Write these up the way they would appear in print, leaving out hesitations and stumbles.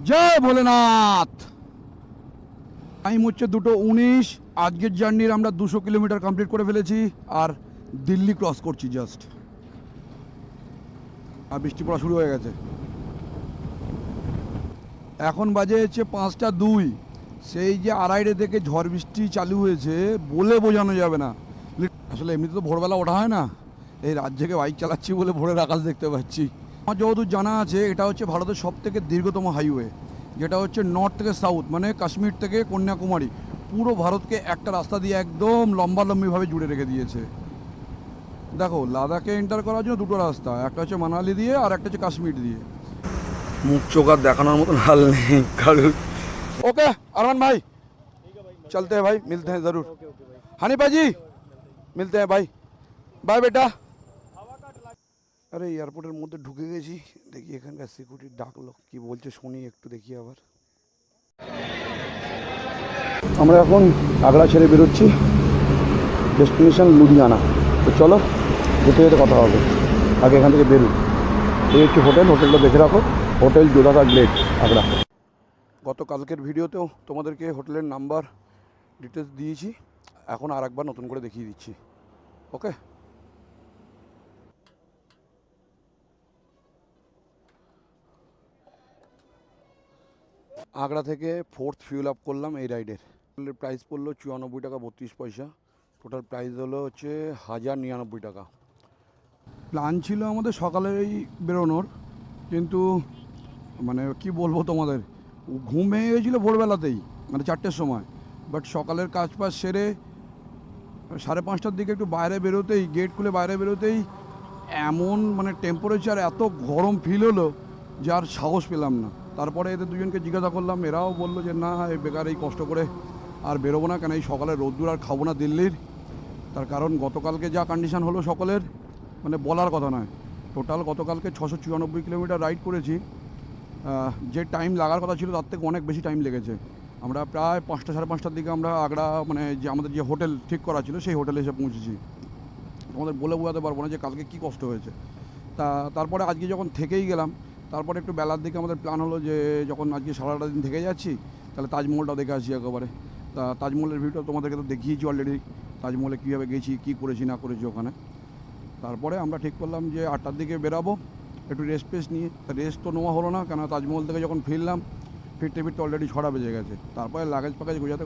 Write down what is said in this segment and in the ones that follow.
জয় Bholenath. Time হচ্ছে 2:19। আজকের জার্নির আমরা 200 কিলোমিটার কমপ্লিট করে ফেলেছি আর দিল্লি ক্রস করছি জাস্ট। আর বৃষ্টি পড়া শুরু হয়ে গেছে। এখন বাজে হচ্ছে 5:02। সেই যে আড়াইটে থেকে ঝড় বৃষ্টি চালু হয়েছে বলে বোঝানো যাবে না। আসলে এমনিতে তো ভোরবেলা ওঠা হয় না, এই রাত জেগে বাইক চালাচ্ছি বলে ভোরের আকাশ দেখতে পাচ্ছি। আমার যতদূর জানা আছে এটা হচ্ছে ভারতের সবথেকে দীর্ঘতম হাইওয়ে, যেটা হচ্ছে নর্থ থেকে সাউথ, মানে কাশ্মীর থেকে কন্যাকুমারী পুরো ভারতকে একটা রাস্তা দিয়ে একদম লম্বালম্বিভাবে জুড়ে রেখে দিয়েছে। দেখো, লাদাখে এন্টার করার জন্য দুটো রাস্তা, একটা হচ্ছে মানালি দিয়ে আর একটা হচ্ছে কাশ্মীর দিয়ে। মুখ চোখ আর দেখানোর মতন হাল নেই কারুর। ओके अरमान भाई, चलते हैं भाई, मिलते हैं ज़रूर। हनीफा जी, मिलते हैं भाई, बाय बेटा। আরে এয়ারপোর্টের মধ্যে ঢুকে গেছি, দেখি এখানকার সিকিউরিটি ডাকলো, কি বলছে শুনি একটু, দেখি আবার। আমরা এখন আগ্রা ছেড়ে বেরোচ্ছি, ডেস্টিনেশন লুধিয়ানা। তো চলো যেতে যেতে কথা হবে, আগে এখান থেকে বেরোই। এই হচ্ছে হোটেল, হোটেলটা দেখে রাখো, হোটেল যোধাকা গ্লেড আগ্রা। গতকালকের ভিডিওতেও তোমাদেরকে হোটেলের নাম্বার ডিটেলস দিয়েছি, এখন আর একবার নতুন করে দেখিয়ে দিচ্ছি। ওকে, আগ্রা থেকে 4th ফিউল আপ করলাম এই রাইডের। প্রাইস পড়লো 94 টাকা 32 পয়সা। টোটাল প্রাইস হলো হচ্ছে 1099 টাকা। প্ল্যান ছিল আমাদের সকালেই বেরোনোর, কিন্তু মানে কি বলবো তোমাদের, ঘুম ভেঙে গেছিলো ভোরবেলাতেই, মানে 4টের সময়। বাট সকালের কাজ বাজ সেরে 5:30টার দিকে একটু বাইরে বেরোতেই, গেট খুলে বাইরে বেরোতেই এমন মানে টেম্পারেচার, এত গরম ফিল হলো যে আর সাহস পেলাম না। তারপরে এদের দুজনকে জিজ্ঞাসা করলাম, এরাও বললো যে না, এই বেকার এই কষ্ট করে আর বেরোবো না, কেন এই সকালে রোদ্দুর আর খাবো না দিল্লির। তার কারণ গতকালকে যা কন্ডিশান হলো সকলের, মানে বলার কথা নয়। টোটাল গতকালকে 694 কিলোমিটার রাইড করেছি। যে টাইম লাগার কথা ছিল তার থেকে অনেক বেশি টাইম লেগেছে। আমরা প্রায় 5টা সাড়ে 5টার দিকে আমরা আগ্রা, মানে যে আমাদের যে হোটেল ঠিক করা ছিল সেই হোটেলে এসে পৌঁছেছি। তোমাদের বলে বোঝাতে পারবো না যে কালকে কী কষ্ট হয়েছে। তারপরে আজকে যখন থেকেই গেলাম, তারপরে একটু বেলার দিকে আমাদের প্ল্যান হলো যে যখন আজকে সারাটা দিন থেকে যাচ্ছি, তাহলে তাজমহলটাও দেখে আসি একেবারে। তাজমহলের ভিডিও তোমাদেরকে তো দেখিয়েছি অলরেডি, তাজমহলে কীভাবে গেছি, কী করেছি না করেছি ওখানে। তারপরে আমরা ঠিক করলাম যে 8টার দিকে বেরাবো, একটু রেস্ট নিয়ে। রেস্ট তো নেওয়া হলো না, কেন তাজমহল থেকে যখন ফিরলাম, ফিরতে অলরেডি 6টা বেজে গেছে। তারপরে লাগেজ ফাগেজ গোজাতে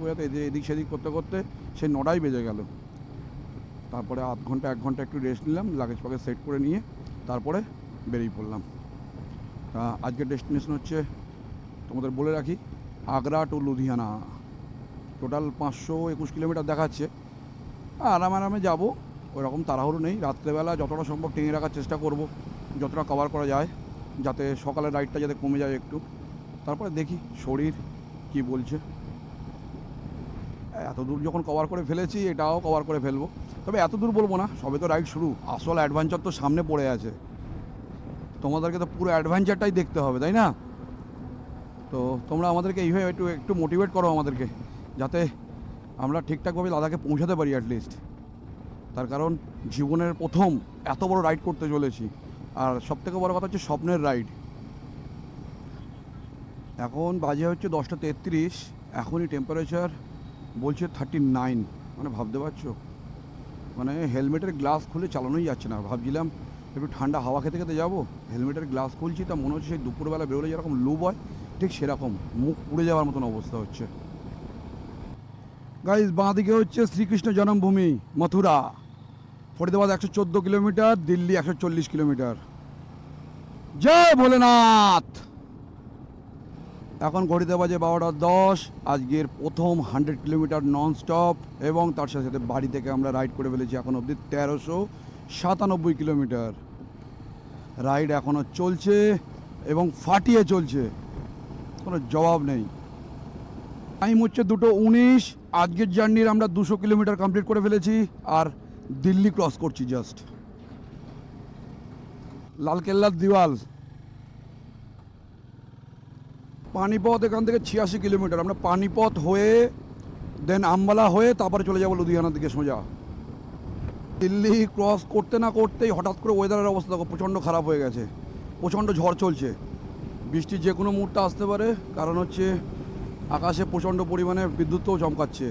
এদিক সেদিক করতে করতে সেই 9টাই বেজে গেল। তারপরে আধ ঘন্টা 1 ঘন্টা একটু রেস্ট নিলাম, লাগেজ ফাগেজ সেট করে নিয়ে তারপরে বেরিয়ে পড়লাম। আজকের ডেস্টিনেশন হচ্ছে, তোমাদের বলে রাখি, Agra to Ludhiana. Total 521 kilometre দেখাচ্ছে। আরামে যাবো, ওইরকম তাড়াহুড়ো নেই। রাত্রেবেলা যতটা সম্ভব টেনে রাখার চেষ্টা করব, যতটা কভার করা যায়, যাতে সকালের রাইডটা যাতে কমে যায় একটু। তারপরে দেখি শরীর কি বলছে। এত দূর যখন কভার করে ফেলেছি, এটাও কভার করে ফেলবো। তবে এত দূর বলবো না, সবে তো রাইড শুরু, আসল অ্যাডভেঞ্চার তো সামনে পড়ে আছে। তোমাদেরকে তো পুরো অ্যাডভেঞ্চারটাই দেখতে হবে, তাই না? তো তোমরা আমাদেরকে এইভাবে একটু মোটিভেট করো আমাদেরকে, যাতে আমরা ঠিকঠাকভাবে লাদাখে পৌঁছাতে পারি অ্যাটলিস্ট। তার কারণ জীবনের প্রথম এত বড় রাইড করতে চলেছি, আর সবথেকে বড় কথা হচ্ছে স্বপ্নের রাইড। এখন বাজে হচ্ছে 10:33। এখনই টেম্পারেচার বলছে 39। মানে ভাবতে পারছো, মানে হেলমেটের গ্লাস খুলে চালানোই যাচ্ছে না। ভাবছিলাম একটু ঠান্ডা হাওয়া খেতে খেতে যাবো, হেলমেটের গ্লাস খুলছি, তা মনে হচ্ছে সেই দুপুরবেলা বেরোলে যেরকম লুব হয় ঠিক সেরকম মুখ পুড়ে যাওয়ার মতন অবস্থা হচ্ছে। গাইজ, বাঁ দিকে হচ্ছে শ্রীকৃষ্ণ জন্মভূমি মথুরা। Faridabad 114 kilometre, Delhi 140 kilometre. জয় ভোলেনাথ। এখন ঘড়িতে বাজে 12:10। আজকের প্রথম 100 কিলোমিটার নন স্টপ, এবং তার সাথে সাথে বাড়ি থেকে আমরা রাইড করে ফেলেছি এখন অবধি 1397 কিলোমিটার। রাইড এখনও চলছে এবং ফাটিয়ে চলছে, কোনো জবাব নেই। টাইম হচ্ছে 2:19। আজকের জার্নির আমরা 200 কিলোমিটার কমপ্লিট করে ফেলেছি আর দিল্লি ক্রস করছি জাস্ট। লালকেল্লার দিওয়াল, পানিপথ এখান থেকে 86 কিলোমিটার। আমরা পানিপথ হয়ে দেন আম্বালা হয়ে তারপরে চলে যাবো লুধিয়ানার দিকে সোজা। দিল্লি ক্রস করতে না করতেই হঠাৎ করে ওয়েদারের অবস্থা দেখো, প্রচণ্ড খারাপ হয়ে গেছে, প্রচণ্ড ঝড় চলছে। বৃষ্টি যে কোনো মুহূর্তে আসতে পারে, কারণ হচ্ছে আকাশে প্রচণ্ড পরিমাণে বিদ্যুৎও চমকাচ্ছে।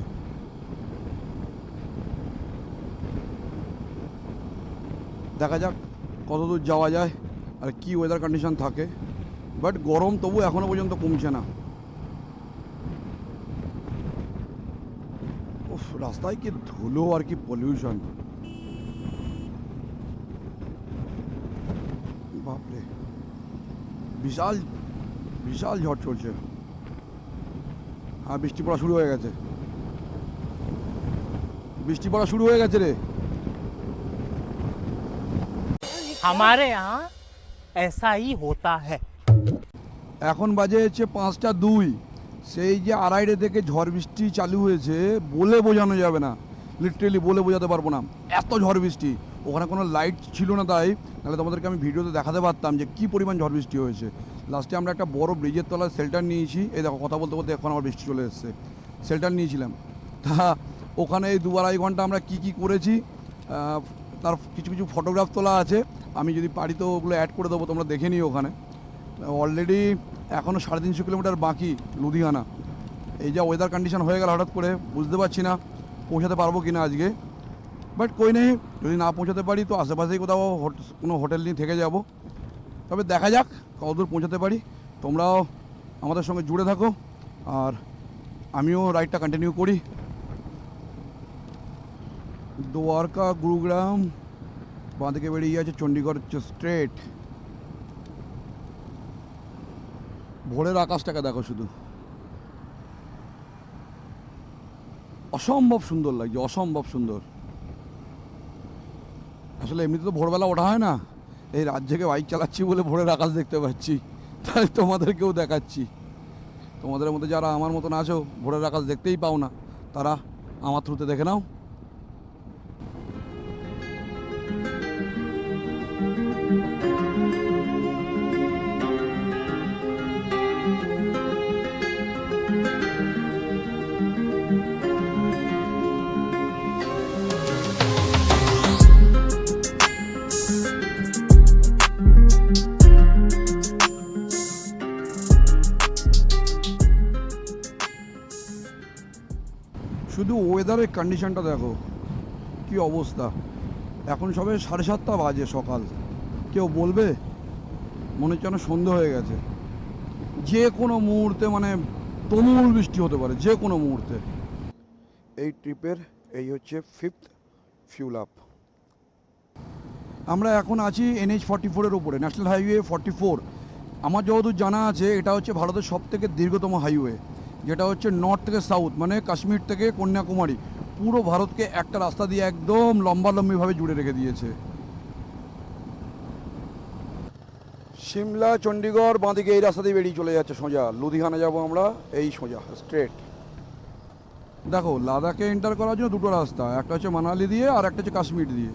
দেখা যাক কত দূর যাওয়া যায় আর কি ওয়েদার কন্ডিশন থাকে, বাট গরম তবু এখনও পর্যন্ত কমছে না। উফ, রাস্তায় কি ধুলো আর কি পলিউশন, বাপরে বিশাল বিশাল ঝড় চলছে। হ্যাঁ, বৃষ্টি পড়া শুরু হয়ে গেছে, বৃষ্টি পড়া শুরু হয়ে গেছে রে। हमारे यहाँ ऐसा ही होता है। এখন বাজে হচ্ছে 5টা 2। সেই যে আড়াইটে থেকে ঝড় বৃষ্টি চালু হয়েছে বলে বোঝানো যাবে না, লিটারেলি বলে বোঝাতে পারবো না, এত ঝড় বৃষ্টি। ওখানে কোনো লাইট ছিল না, তাই নাহলে তোমাদেরকে আমি ভিডিওতে দেখাতে পারতাম যে কী পরিমাণ ঝড় বৃষ্টি হয়েছে। লাস্টে আমরা একটা বড় ব্রিজের তলায় শেল্টার নিয়েছি। এই দেখো কথা বলতে বলতে এখন আমার বৃষ্টি চলে এসেছে। শেল্টার নিয়েছিলাম, তা ওখানে এই 2-2.5 ঘন্টা আমরা কি করেছি তার কিছু কিছু ফটোগ্রাফ তোলা আছে। আমি যদি পারি তো ওগুলো অ্যাড করে দেবো, তোমরা দেখে নিও। ওখানে অলরেডি এখনও 350 কিলোমিটার বাকি লুধিয়ানা। এই যা ওয়েদার কন্ডিশন হয়ে গেল হঠাৎ করে, বুঝতে পারছি না পৌঁছাতে পারবো কি না আজকে, বাট কই নেই, যদি না পৌঁছাতে পারি তো আশেপাশেই কোথাও কোনো হোটেল নিয়ে থেকে যাব। তবে দেখা যাক কতদূর পৌঁছাতে পারি। তোমরাও আমাদের সঙ্গে জুড়ে থাকো আর আমিও রাইডটা কন্টিনিউ করি। দ্বারকা গুরুগ্রাম, বাঁ দিকে বেরিয়ে আছে চণ্ডীগড় স্ট্রেট। ভোরের আকাশটাকে দেখো শুধু, অসম্ভব সুন্দর লাগছে, অসম্ভব সুন্দর। আসলে এমনিতে তো ভোরবেলা ওঠা হয় না, এই রাত জেগে বাইক চালাচ্ছি বলে ভোরের আকাশ দেখতে পাচ্ছি, তাই তোমাদেরকেও দেখাচ্ছি। তোমাদের মধ্যে যারা আমার মতন আছো ভোরের আকাশ দেখতেই পাও না, তারা আমার থ্রুতে দেখে নাও। শুধু ওয়েদারের কন্ডিশনটা দেখো কি অবস্থা। এখন সবে 7:30 বাজে সকাল, কেউ বলবে মনে হচ্ছে যেন সন্ধ্যে হয়ে গেছে। যে কোনো মুহূর্তে মানে তুমুল বৃষ্টি হতে পারে, যে কোনো মুহূর্তে। এই ট্রিপের এই হচ্ছে 5th ফিউল আপ। আমরা এখন আছি NH 44-এর উপরে, ন্যাশনাল হাইওয়ে 44। আমার যতদূর জানা আছে এটা হচ্ছে ভারতের সবথেকে দীর্ঘতম হাইওয়ে, যেটা হচ্ছে নর্থ থেকে সাউথ, মানে কাশ্মীর থেকে কন্যাকুমারী পুরো ভারতকে একটা রাস্তা দিয়ে একদম লম্বালম্বিভাবে জুড়ে রেখে দিয়েছে। সিমলা চণ্ডীগড় বাঁদিকে এই রাস্তা দিয়ে বেরিয়ে চলে যাচ্ছে সোজা। লুধিয়ানা যাব আমরা এই সোজা স্ট্রেট। দেখো লাদাখে এন্টার করার জন্য দুটো রাস্তা, একটা হচ্ছে মানালি দিয়ে আর একটা হচ্ছে কাশ্মীর দিয়ে।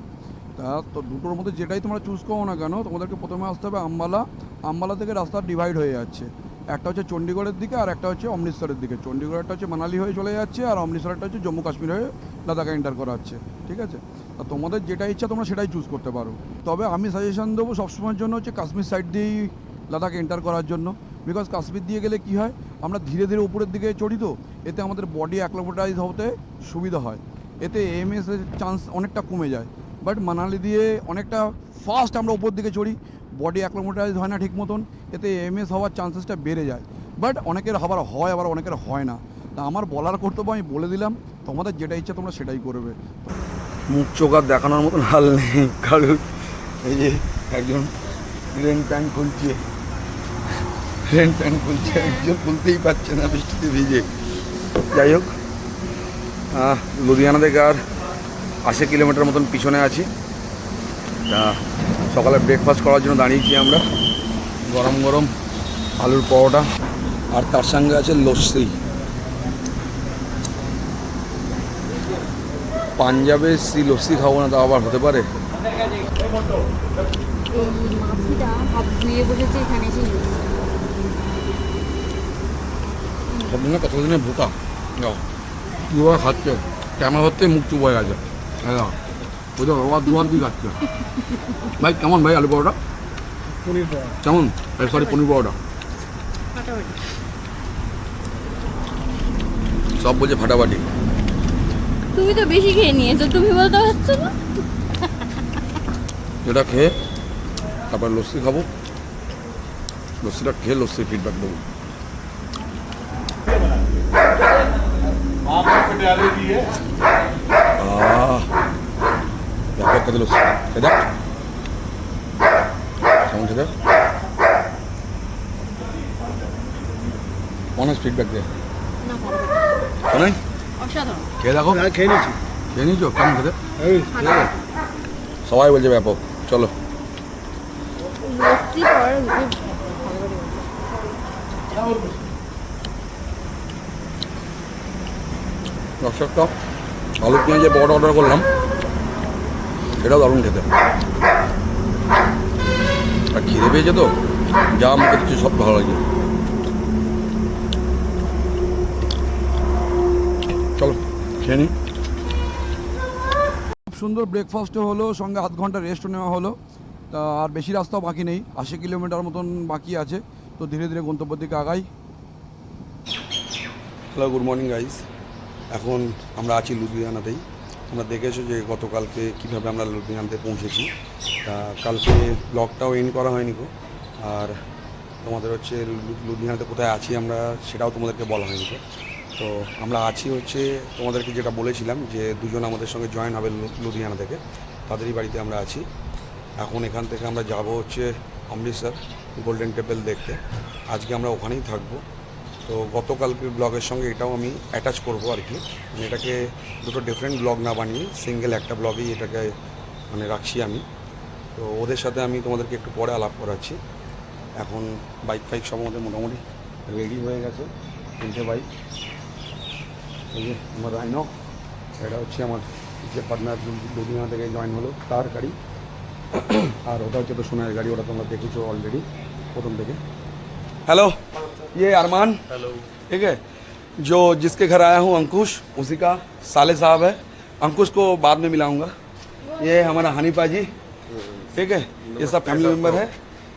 তা তো দুটোর মধ্যে যেটাই তোমরা চুজ করো না কেন, তোমাদেরকে প্রথমে আসতে হবে আম্বালা। আম্বালা থেকে রাস্তা ডিভাইড হয়ে যাচ্ছে, একটা হচ্ছে চণ্ডীগড়ের দিকে আর একটা হচ্ছে অমৃতসরের দিকে। চণ্ডীগড়েরটা হচ্ছে মানালি হয়ে চলে যাচ্ছে আর অমৃতসরেরটা হচ্ছে জম্মু কাশ্মীর হয়ে লাদাখে এন্টার করা হচ্ছে, ঠিক আছে? তা তোমাদের যেটা ইচ্ছা তোমরা সেটাই চুজ করতে পারো। তবে আমি সাজেশন দেবো সবসময়ের জন্য হচ্ছে কাশ্মীর সাইড দিয়েই লাদাখে এন্টার করার জন্য, বিকজ কাশ্মীর দিয়ে গেলে কি হয়, আমরা ধীরে ধীরে উপরের দিকে চড়ি, তো এতে আমাদের বডি অ্যাক্লিমেটাইজ হতে সুবিধা হয়, এতে AMS এর চান্স অনেকটা কমে যায়। বাট মানালি দিয়ে অনেকটা ফাস্ট আমরা উপর দিকে চড়ি, বডি অ্যাক্লিমেটাইজ হয় না ঠিক মতন, এতে AMS হওয়ার চান্সেসটা বেড়ে যায়। বাট অনেকের আবার হয়, আবার অনেকের হয় না। তা আমার বলার কর্তব্য আমি বলে দিলাম, তোমাদের যেটা ইচ্ছা তোমরা সেটাই করবে। মুখ চোখ আর দেখানোর মতন হাল নেই কারণ এই যে একজন রেন প্যান্ট খুলছে, একজন খুলতেই পারছে না বৃষ্টিতে ভিজে। যাই হোক, লুধিয়ানা থেকে আর 80 কিলোমিটার মতন পিছনে আছি। তা সকালে ব্রেকফাস্ট করার জন্য দাঁড়িয়েছি আমরা, গরম গরম আলুর পরোটা আর তার সঙ্গে আছে লস্যি। পাঞ্জাবে লস্যি খাবো না তা আবার হতে পারে? কতদিনে ভোকা দুবার খাচ্ছে, ক্যামেরা ধরতে মুখ চুপ হয়ে গেছে। হ্যাঁ ওই তো আবার দুবার দিয়ে খাচ্ছে। ভাই কেমন ভাই আলু পরোটা? পনির পরোটা কেমন? সরি পনির পরোটা ফাটাফাটি। সব বলছে ফাটাফাটি। তুমি তো বেশি খেয়ে নিয়েছো, তুমি বলতে পারছো না। এটা খেয়ে তারপর লস্যি খাবো, লস্যিটা খেয়ে লস্যির ফিডব্যাক দেবো। খেতে লস্যি খেতে কেমন খেতে অনেক ফিডব্যাক দে না ফাটাফাটি, শোনাই অসাধারণ। খেয়ে দেখো। খেয়ে নিয়েছি। খেয়ে নিয়েছো? কেমন খেতে? ফাটাফাটি। সবাই বলছে ব্যাপক। চলো লস্যি পরে দর্শকটা আলু পেঁয়াজের বড় অর্ডার করলাম, এটাও দারুণ খেতে। আর খিদে পেয়েছে তো, যা মুখে দিচ্ছে সব ভালো লাগে। চলো খেয়ে নিই। খুব সুন্দর ব্রেকফাস্টও হলো, সঙ্গে আধ ঘন্টা রেস্টও নেওয়া হলো। তা আর বেশি রাস্তাও বাকি নেই, 80 কিলোমিটার মতন বাকি আছে। তো ধীরে ধীরে গন্তব্যের দিকে আগাই। Hello, good morning guys. এখন আমরা আছি লুধিয়ানাতেই। তোমরা দেখেছো যে গতকালকে কীভাবে আমরা লুধিয়ানাতে পৌঁছেছি। তা কালকে ব্লগটাও এন্ড করা হয়নি গো। আর তোমাদের হচ্ছে লুধিয়ানাতে কোথায় আছি আমরা সেটাও তোমাদেরকে বলা হয়নি গো। তো আমরা আছি হচ্ছে তোমাদেরকে যেটা বলেছিলাম যে দুজন আমাদের সঙ্গে জয়েন হবে লুধিয়ানা থেকে, তাদেরই বাড়িতে আমরা আছি। এখন এখান থেকে আমরা যাব হচ্ছে অমৃতসর গোল্ডেন টেম্পল দেখতে। আজকে আমরা ওখানেই থাকবো। তো গতকালকের ব্লগের সঙ্গে এটাও আমি অ্যাটাচ করবো আর কি, মানে এটাকে দুটো ডিফারেন্ট ব্লগ না বানিয়ে সিঙ্গেল একটা ব্লগেই এটাকে মানে রাখছি আমি। তো ওদের সাথে আমি তোমাদেরকে একটু পরে আলাপ করাচ্ছি। এখন বাইক ফাইক সব আমাদের মোটামুটি রেডি হয়ে গেছে, 3টে বাইক। এই যে আমার রাইনো, এটা হচ্ছে আমার যে পার্টনার লুধিয়ানা থেকে জয়েন হলো তার গাড়ি। আর ওটা হচ্ছে তো সোনার গাড়ি, ওটা তোমরা দেখেছো অলরেডি প্রথম থেকে। हेलो, ये अरमान। हेलो। ठीक है, जो जिसके घर आया हूँ अंकुश, उसी का साले साहब है। अंकुश को बाद में मिलाऊंगा। ये हमारा हनीफा जी, ठीक है, ये सब फैमिली मेम्बर है।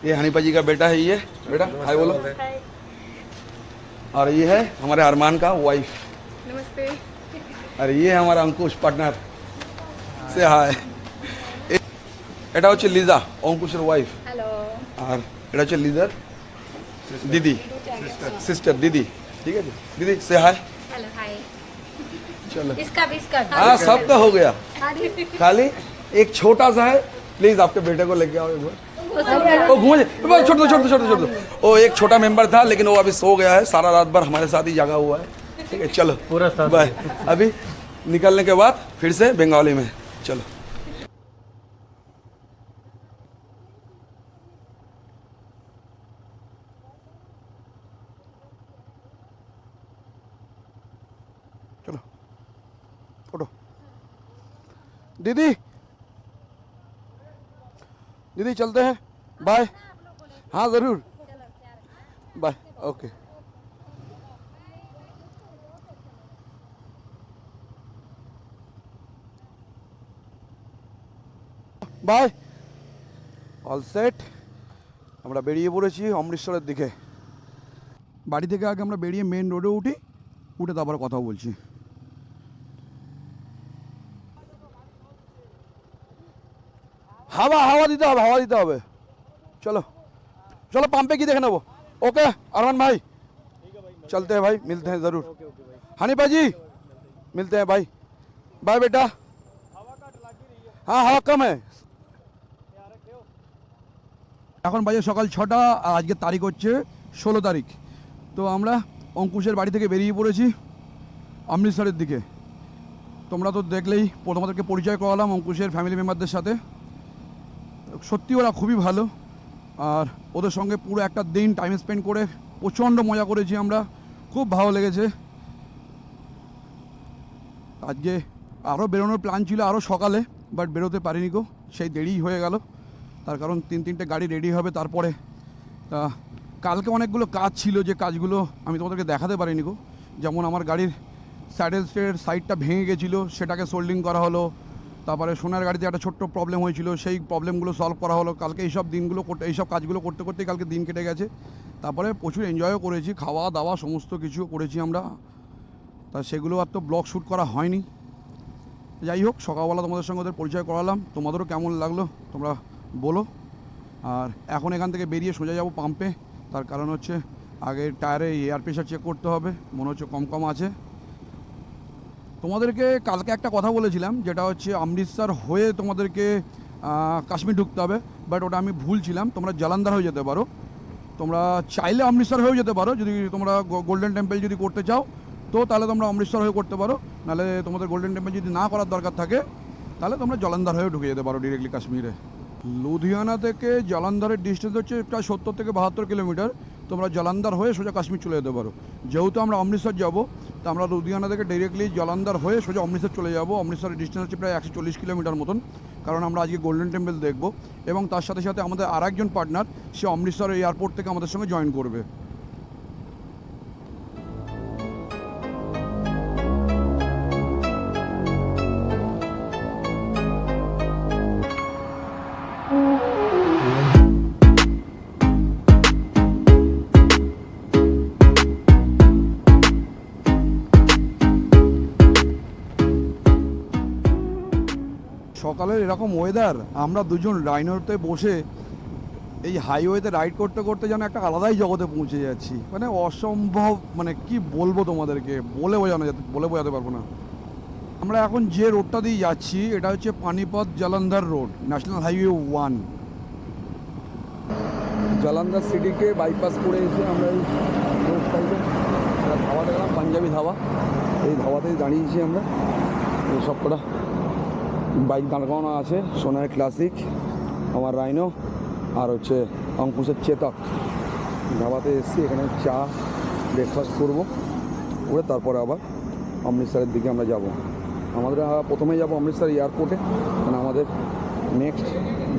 ये हनीफा जी का बेटा है, ये बेटा हाय बोलो। और ये है हमारे अरमान का वाइफ। नमस्ते। और ये हमारा अंकुश पार्टनर से हाय। এটা হচ্ছে লিজা, অঙ্কুশের ওয়াইফ। হ্যালো। আর এটা হচ্ছে লিজার दीदी, सिस्टर दीदी। ठीक है जी, दीदी से हाय। Hello hi. चलो इसका भी इसका भी। हाँ, सबका हो गया, अरे खाली एक छोटा सा है। प्लीज आपके बेटे को लेके आओ एक बार। वो घूम जाए, छोड़ दो छोड़ दो छोड़ दो छोड़ दो। वो एक छोटा मेंबर था लेकिन वो अभी सो गया है, सारा रात भर हमारे साथ ही जागा हुआ है। ठीक है, चलो पूरा साथ बाय। अभी निकलने के बाद फिर से बंगाली में चलो। चलो फोटो। दीदी दीदी चलते हैं, बाय। हाँ ज़रूर, bye, okay. Bye, all set. আমরা বেরিয়ে পড়েছি অমৃতসরের দিকে। বাড়ি থেকে আগে আমরা বেরিয়ে মেন রোডে উঠি, উঠে তারপরে কথা বলছি। হাওয়া হাওয়া দিতে হবে, হাওয়া দিতে হবে। चलो चलो पंप पे की देख नेबो। ओके अरमान भाई, चलते हैं भाई, मिलते हैं ज़रूर। हनीफा जी मिलते हैं भाई, बाय बेटा। हाँ हवा कम है। এখন বাজে সকাল 6টা, আর আজকে তারিখ হচ্ছে 16 তারিখ। তো আমরা অঙ্কুশের বাড়ি থেকে বেরিয়ে পড়েছি অমৃতসরের দিকে। তোমরা তো দেখলেই, তোমাদেরকে পরিচয় করালাম অঙ্কুশের ফ্যামিলি মেম্বারদের সাথে। সত্যি ওরা খুবই ভালো, আর ওদের সঙ্গে পুরো একটা দিন টাইম স্পেন্ড করে প্রচণ্ড মজা করেছি আমরা, খুব ভালো লেগেছে। আজকে আরও বেরোনোর প্ল্যান ছিল আরও সকালে, বাট বেরোতে পারিনি গো, সেই দেরি হয়ে গেল। তার কারণ 3-3টে গাড়ি রেডি হবে তারপরে। তা কালকে অনেকগুলো কাজ ছিল, যে কাজগুলো আমি তোমাদেরকে দেখাতে পারিনি গো। যেমন আমার গাড়ির স্যাডেল স্টের সাইডটা ভেঙে গেছিলো, সেটাকে সোল্ডিং করা হলো। তারপরে সোনার গাড়িতে একটা ছোট্ট প্রবলেম হয়েছিল, সেই প্রবলেমগুলো সলভ করা হলো কালকে। এইসব কাজগুলো করতে করতেই কালকে দিন কেটে গেছে। তারপরে প্রচুর এনজয়ও করেছি, খাওয়া দাওয়া সমস্ত কিছু করেছি আমরা। তা সেগুলো আর তো ব্লগ শ্যুট করা হয়নি। যাই হোক, সকালবেলা তোমাদের সঙ্গে ওদের পরিচয় করালাম, তোমাদেরও কেমন লাগলো তোমরা বলো। আর এখন এখান থেকে বেরিয়ে সোজা যাব পাম্পে। তার কারণ হচ্ছে আগে টায়ারে এয়ার প্রেশার চেক করতে হবে, মনে হচ্ছে কম কম আছে। তোমাদেরকে কালকে একটা কথা বলেছিলাম, যেটা হচ্ছে অমৃতসর হয়ে তোমাদেরকে কাশ্মীর ঢুকতে হবে, বাট ওটা আমি ভুল ছিলাম। তোমরা জালান্ধার হয়ে যেতে পারো, তোমরা চাইলে অমৃতসর হয়েও যেতে পারো। যদি তোমরা গোল্ডেন টেম্পল যদি করতে চাও তো তাহলে তোমরা অমৃতসর হয়ে করতে পারো, নাহলে তোমাদের গোল্ডেন টেম্পল যদি না করার দরকার থাকে তাহলে তোমরা জলন্ধর হয়েও ঢুকে যেতে পারো ডিরেক্টলি কাশ্মীরে। লুধিয়ানা থেকে জলন্ধরের ডিস্টেন্স হচ্ছে প্রায় 70 থেকে 72 কিলোমিটার। তোমরা জলন্ধর হয়ে সোজা কাশ্মীর চলে যেতে পারো। যেহেতু আমরা অমৃতসর যাব, তো আমরা লুধিয়ানা থেকে ডিরেক্টলি জলন্ধর হয়ে সোজা অমৃতসর চলে যাব। অমৃতসরের ডিস্টেন্স হচ্ছে প্রায় 140 কিলোমিটার মতন, কারণ আমরা আজকে গোল্ডেন টেম্পল দেখব। এবং তার সাথে সাথে আমাদের আর একজন পার্টনার, সে অমৃতসর এয়ারপোর্ট থেকে আমাদের সঙ্গে জয়েন করবে। সকালের এরকম ওয়েদার, আমরা দুজন রাইনোতে বসে এই হাইওয়েতে রাইড করতে করতে যেন একটা আলাদাই জগতে পৌঁছে যাচ্ছি। মানে অসম্ভব, মানে কি বলবো তোমাদেরকে, বলে বোঝাতে পারবো না। আমরা এখন যে রোডটা দিয়ে যাচ্ছি এটা হচ্ছে Panipat Jalandhar road, national highway 1। Jalandhar সিটিকে বাইপাস করে এসে আমরা এই রোড সাইডে ধাবা দেখলাম, পাঞ্জাবি ধাবা। এই ধাবাতেই দাঁড়িয়েছি আমরা। এই সব কটা বাইক দাঁড় করানো আছে, সোনার ক্লাসিক, আমার রাইনো, আর হচ্ছে অঙ্কুশের চেতক। ধাবাতে এসেছি, এখানে চা ব্রেকফাস্ট করবো, করে তারপরে আবার অমৃতসরের দিকে আমরা যাব। আমাদের প্রথমে যাব অমৃতসর এয়ারপোর্টে, মানে আমাদের নেক্সট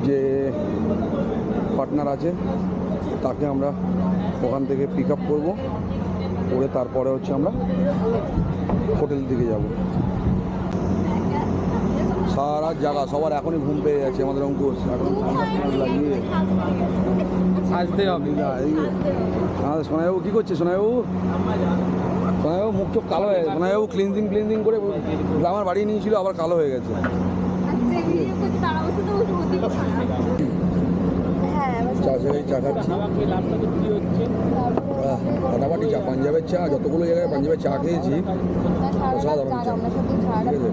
যে পার্টনার আছে তাকে আমরা ওখান থেকে পিক আপ করবো, করে তারপরে হচ্ছে আমরা হোটেলের দিকে যাব। সারা জায়গা সবার এখনই ঘুম পেয়ে যাচ্ছে। আমাদের অঙ্কুশ এখন লাগিয়ে সাজতে হবে। আমাদের সোনাইবাবু কী করছে? সোনাইবাবু মুখ চোখ কালো হয়ে গেছে। সোনাইবাবু ক্লিনজিং করে গ্লামার বাড়িয়ে নিয়েছিল, আবার কালো হয়ে গেছে। চা খাচ্ছি, ফাটাফাটি চা, পাঞ্জাবের চা। যতগুলো জায়গায় পাঞ্জাবের চা খেয়েছি, অসাধারণ চা। ঠিক আছে,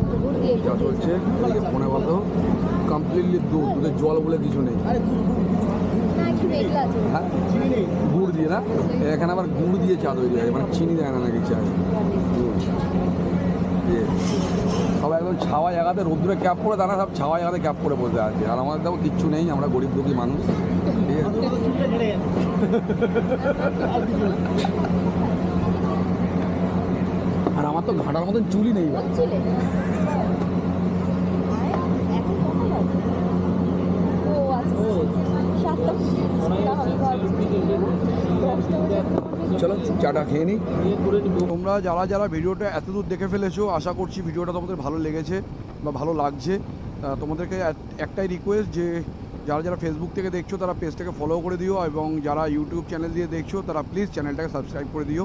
চা চলছে। মনে বলতো কমপ্লিটলি দুধের জল বলে কিছু নেই। হ্যাঁ, গুড় দিয়ে না, এখানে আবার গুড় দিয়ে চা তৈরি হয়, মানে চিনি দেয় না নাকি চায়। সব একদম ছাওয়া জায়গাতে রোদ্দুরে ক্যাপ করে, তারা সব ছাওয়া জায়গাতে ক্যাপ করে বসে আছে। আর আমাদের তেমন কিচ্ছু নেই, আমরা গরিব দুঃখী মানুষ। ঠিক আছে, আর আমার তো ঘাটার মতন চুলই নেই। চলো চাটা খেয়ে নিই। তোমরা যারা যারা ভিডিওটা এতদূর দেখে ফেলেছো, আশা করছি ভিডিওটা তোমাদের ভালো লেগেছে বা ভালো লাগছে। তোমাদেরকে একটাই রিকোয়েস্ট, যে যারা যারা ফেসবুক থেকে দেখছো তারা পেজটাকে ফলো করে দিও, এবং যারা ইউটিউব চ্যানেল দিয়ে দেখছো তারা প্লিজ চ্যানেলটাকে সাবস্ক্রাইব করে দিও।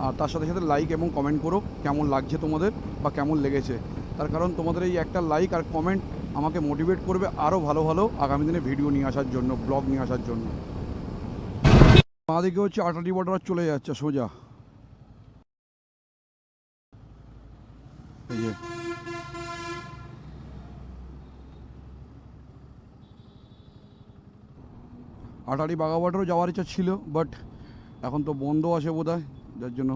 আর তার সাথে সাথে লাইক এবং কমেন্ট করো কেমন লাগছে তোমাদের বা কেমন লেগেছে। তার কারণ তোমাদের এই একটা লাইক আর কমেন্ট আমাকে মোটিভেট করবে আরও ভালো ভালো আগামী দিনে ভিডিও নিয়ে আসার জন্য, ব্লগ নিয়ে আসার জন্য। বাঁদিকে হচ্ছে আটাটি বর্ডার চলে যাচ্ছে সোজা। এই যে আটারি বাঘা বর্ডারও যাওয়ার ইচ্ছা ছিল, বাট এখন তো বন্ধ আছে বোধহয়, যার জন্য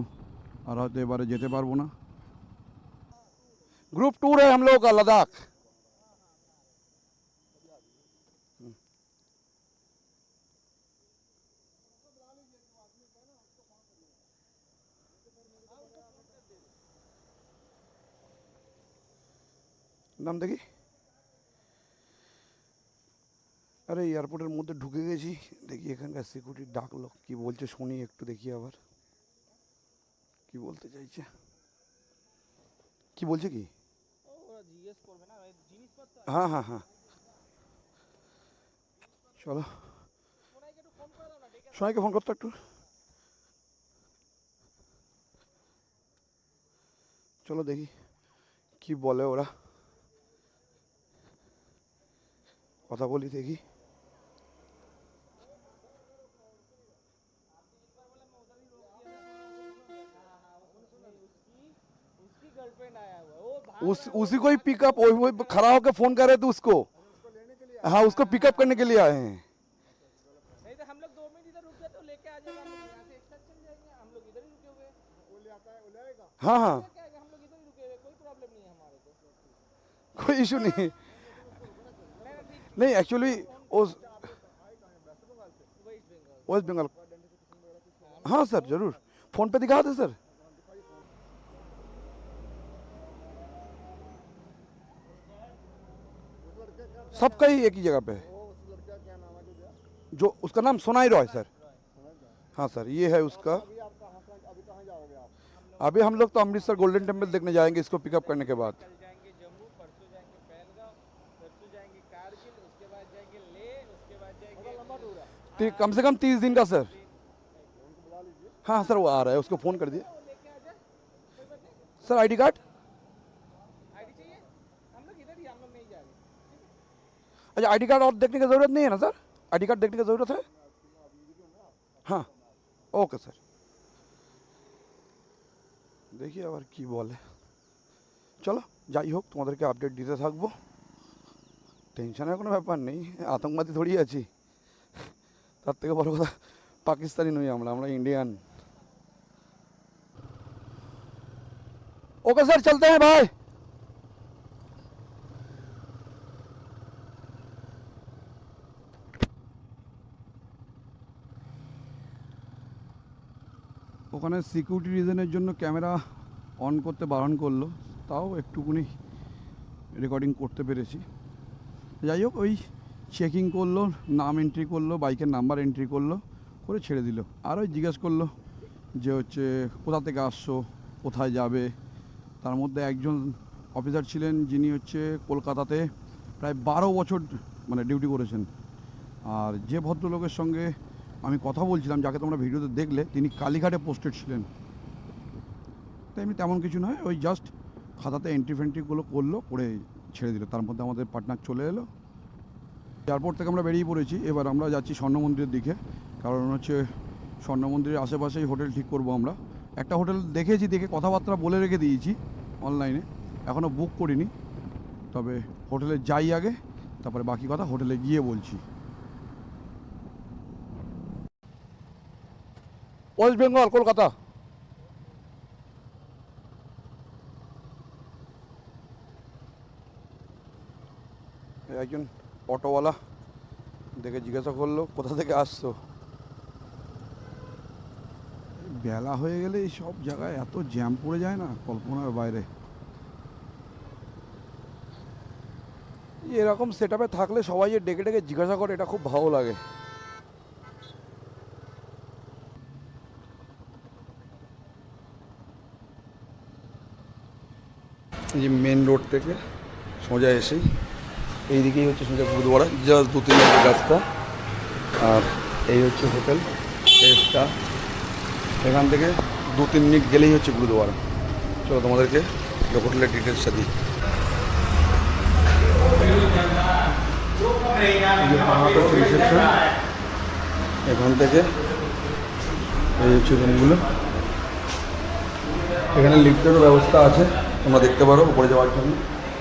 আর হয়তো এবারে যেতে পারবো না। ग्रुप टूर है हम लोग का लद्दाख। নাম দেখি। আরে এয়ারপোর্টের মধ্যে ঢুকে গেছি, দেখি এখানকার সিকিউরিটি ডাকলো, কি বলছে শুনি একটু, দেখি আবার কি বলতে চাইছে, কি বলছে কি। হ্যাঁ হ্যাঁ হ্যাঁ চলো সোনাইকে ফোন করতো একটু চলো দেখি কি বলে ওরা কথা বলি দেখি उसी को ही पिकअप वही खड़ा होकर फोन कर रहे थे उसको हाँ उसको पिकअप करने के लिए आए हैं नहीं तो हम लोग 2 मिनट इधर रुक गए तो लेके आ जाएगा यहाँ से एक साथ चल जाएंगे हम लोग इधर ही रुके हुए वो ले आता है वो ले आएगा हाँ हाँ क्या है हम लोग इधर ही रुके हुए कोई प्रॉब्लम नहीं है हमारे को कोई इशू नहीं नहीं एक्चुअली वेस्ट बंगाल हाँ सर जरूर फोन पे दिखा दे सर सबका ही एक ही जगह पे है जो उसका नाम सोनाई रॉय सर हाँ सर ये है उसका अभी हम लोग तो अमृतसर गोल्डन टेम्पल देखने जाएंगे इसको पिकअप करने के बाद कल जाएंगे जम्मू परसों जाएंगे पहलगाम परसों जाएंगे कारगिल उसके बाद जाएंगे लेह उसके बाद जाएंगे कम से कम 30 दिन का सर हाँ सर वो आ रहा है उसको फ़ोन कर दिए सर आईडी कार्ड आईडी चाहिए हम लोग इधर ही हम लोग नहीं जा रहे अच्छा आईडी कार्ड और देखने की ज़रूरत नहीं है ना सर आईडी कार्ड देखने की ज़रूरत है हाँ ओके सर দেখি আবার কি বলে চলো যাই হোক তোমাদেরকে আপডেট দিতে থাকবো টেনশনের কোনো ব্যাপার নেই আতঙ্কবাদী থোড়ি আছি তার থেকে বড় কথা পাকিস্তানি নই আমরা আমরা ইন্ডিয়ান ओके सर चलते हैं भाई ওখানে সিকিউরিটি রিজনের জন্য ক্যামেরা অন করতে বারণ করলো তাও একটুকুনি রেকর্ডিং করতে পেরেছি যাই হোক ওই চেকিং করলো নাম এন্ট্রি করলো বাইকের নাম্বার এন্ট্রি করলো করে ছেড়ে দিল আর ওই জিজ্ঞেস করলো যে হচ্ছে কোথা থেকে আসছো কোথায় যাবে তার মধ্যে একজন অফিসার ছিলেন যিনি হচ্ছে কলকাতাতে প্রায় 12 বছর মানে ডিউটি করেছেন আর যে ভদ্রলোকের সঙ্গে আমি কথা বলছিলাম যাকে তোমরা ভিডিওতে দেখলে তিনি কালীঘাটে পোস্টেড ছিলেন তাই এমনি তেমন কিছু নয় ওই জাস্ট খাতাতে এন্ট্রি ফেন্ট্রিগুলো করলো করে ছেড়ে দিল তার মধ্যে আমাদের পার্টনার চলে এলো এয়ারপোর্ট থেকে আমরা বেরিয়ে পড়েছি এবার আমরা যাচ্ছি স্বর্ণ মন্দিরের দিকে কারণ হচ্ছে স্বর্ণ মন্দিরের আশেপাশেই হোটেল ঠিক করব আমরা একটা হোটেল দেখেছি দেখে কথাবার্তা বলে রেখে দিয়েছি অনলাইনে এখনও বুক করিনি তবে হোটেলে যাই আগে তারপরে বাকি কথা হোটেলে গিয়ে বলছি ওয়েস্ট বেঙ্গল কলকাতা একজন অটোওয়ালা দেখে জিজ্ঞাসা করলো কোথা থেকে আসছো বেলা হয়ে গেলে এই সব জায়গায় এত জ্যাম পড়ে যায় না কল্পনার বাইরে এরকম সেট আপে থাকলে সবাই যে ডেকে ডেকে জিজ্ঞাসা করে এটা খুব ভালো লাগে যে মেন রোড থেকে সোজা এসেই এইদিকেই হচ্ছে সোজা গুরুদুয়ারা জাস্ট 2-3 মিনিটের রাস্তা আর এই হচ্ছে হোটেল টেস্টটা এখান থেকে 2-3 মিনিট গেলেই হচ্ছে গুরুদুয়ারা চলো তোমাদেরকে হোটেলের ডিটেলসটা দিই রিসেপশন এখান থেকে এই হচ্ছে রুমগুলো এখানে লিফটেরও ব্যবস্থা আছে তোমরা দেখতে পারো উপরে যাওয়ার জন্য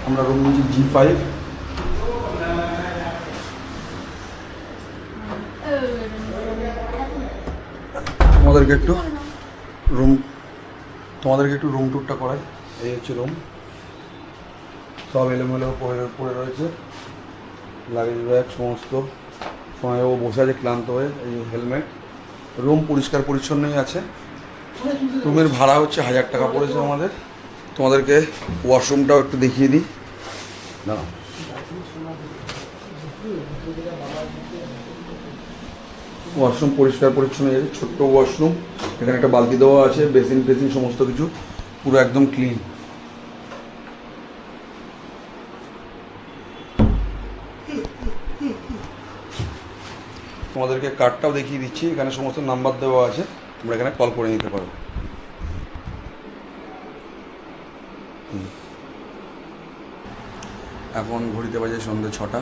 আমরা রুম নিচ্ছি G5 তোমাদেরকে একটু রুম ট্যুরটা করাই এই হচ্ছে রুম সব এলোমেলো পড়ে রয়েছে লাগেজ ব্যাগ সমস্ত সময় ও বসে আছে ক্লান্ত হয়ে এই হেলমেট রুম পরিষ্কার পরিচ্ছন্নই আছে রুমের ভাড়া হচ্ছে 1000 টাকা পড়েছে আমাদের তোমাদেরকে ওয়াশরুমটাও একটু দেখিয়ে দিই না ওয়াশরুম পরিষ্কার পরিচ্ছন্ন আছে ছোট্ট ওয়াশরুম এখানে একটা বালতি দেওয়া আছে বেসিন সমস্ত কিছু পুরো একদম ক্লিন তোমাদেরকে কার্ডটাও দেখিয়ে দিচ্ছি, এখানে সমস্ত নাম্বার দেওয়া আছে, তোমরা এখানে কল করে নিতে পারো। এখন ঘড়িতে বাজে সন্ধ্যে 6টা।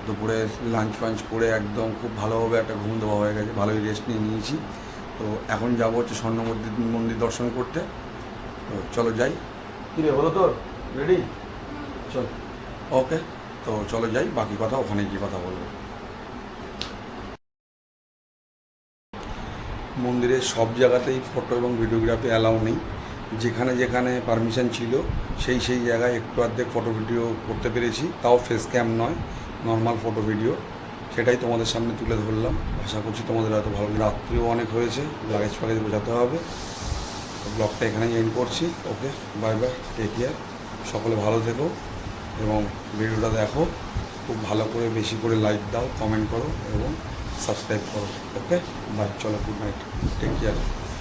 দুপুরে লাঞ্চ ফাঞ্চ করে একদম খুব ভালোভাবে একটা ঘুম দেওয়া হয়ে গেছে, ভালোই রেস্ট নিয়ে নিয়েছি। তো এখন যাবো হচ্ছে স্বর্ণ মন্দির দর্শন করতে। তো চলো যাই। কী রে বলো তোর রেডি? চল, ওকে, তো চলো যাই, বাকি কথা ওখানে গিয়ে কথা বলবো। মন্দিরের সব জায়গাতেই ফটো এবং ভিডিওগ্রাফি অ্যালাউ নেই, যেখানে যেখানে পারমিশন ছিল সেই জায়গায় একটু অর্ধেক ফটো ভিডিও করতে পেরেছি, তাও ফেস ক্যাম নয়, নর্মাল ফটো ভিডিও, সেটাই তোমাদের সামনে তুলে ধরলাম। আশা করছি তোমাদের হয়তো ভালো। রাত্রিও অনেক হয়েছে, লাগেজ ফাগেজ বোঝাতে হবে। ব্লগটা এখানেই এন্ড করছি। ওকে, বাই বাই, টেক কেয়ার, সকলে ভালো থেকো এবং ভিডিওটা দেখো, খুব ভালো করে বেশি করে লাইক দাও, কমেন্ট করো এবং সাবস্ক্রাইব করো। ওকে, বাই, চলো, গুড নাইট, টেক কেয়ার।